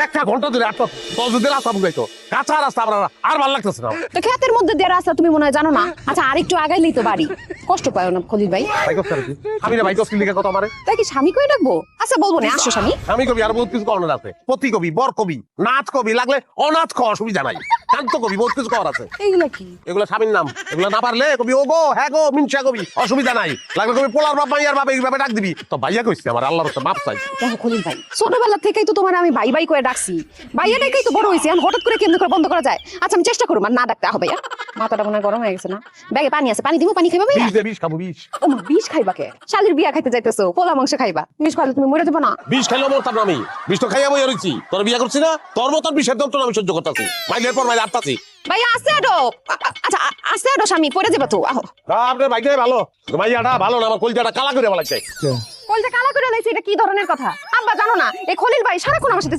একটা ঘন্টা ধরে আটটা যদি রাস্তা বুঝাইতো কাঁচা রাস্তা আমার আর ভালো লাগতেছে না। তো ক্ষেতের মধ্যে দিয়ে রাস্তা তুমি মনে হয় জানো না। আচ্ছা আর একটু আগাইলেই তো বাড়ি, কষ্ট পায় না খলিল ভাই। ভাই করতে পারি আমি রে ভাই কষ্ট লিখে কথা আমারে তাই কি স্বামী কই ডাকবো? আচ্ছা বলবো না, আসো স্বামী। আমি কবি আর বহুত কিছু করার আছে, পতি কবি, বর কবি, নাচ কবি, লাগলে অনাথ খাওয়া অসুবিধা নাই, কান্ত কবি, বহুত কিছু করার আছে। এইগুলা কি? এগুলা স্বামীর নাম, এগুলা না পারলে কবি ও গো হ্যাঁ গো মিনসা কবি, অসুবিধা নাই। লাগলে কবি পোলার বাপ মাইয়ার বাপ এইভাবে ডাক দিবি। তো ভাইয়া কইছে আমার আল্লাহর রাস্তা মাপ চাই। দেখো খলিল ভাই, ছোটবেলা থেকেই তো তোমার আমি ভাই ভাই করে ডাকছি, ভাইয়া ডাকেই তো বড় হয়েছি। এখন হঠাৎ করে কেমনে করে বন্ধ করা যায়? আচ্ছা আমি চেষ্টা করবো আর না ডাকতে। আহ ভাইয়া, মাথাটা মনে হয় গরম হয়ে গেছে না? ব্যাগে পানি আছে, পানি দিব? পানি খাইবা ভাইয়া? বিষ দে, বিষ খাবো বিষ। ও মা, বিষ খাইবা কে? শালির বিয়া খাইতে যাইতেছো, পোলা মাংস খাইবা, বিষ খাইলে তুমি মরে যাবে না। বিষ খাইলেও মরতাম না আমি, বিষ তো খাইয়া বই রইছি। তোর বিয়া করছি না, তোর মতন বিষের যন্ত্রণা আমি সহ্য করতেছি। মাইলের পর মাইলে আটতাছি। ভাইয়া আস্তে আডো, আচ্ছা আস্তে আডো স্বামী, পড়ে যাবে তো। আহ আপনার ভাইটাই ভালো, মাইয়াটা ভালো না, আমার কলজাটা কালা করে বলাইছে। কলটা কালা করে লাইছে, এটা কি ধরনের কথা? আব্বা জানো না, এই খলিল ভাই সারাক্ষণ আমার সাথে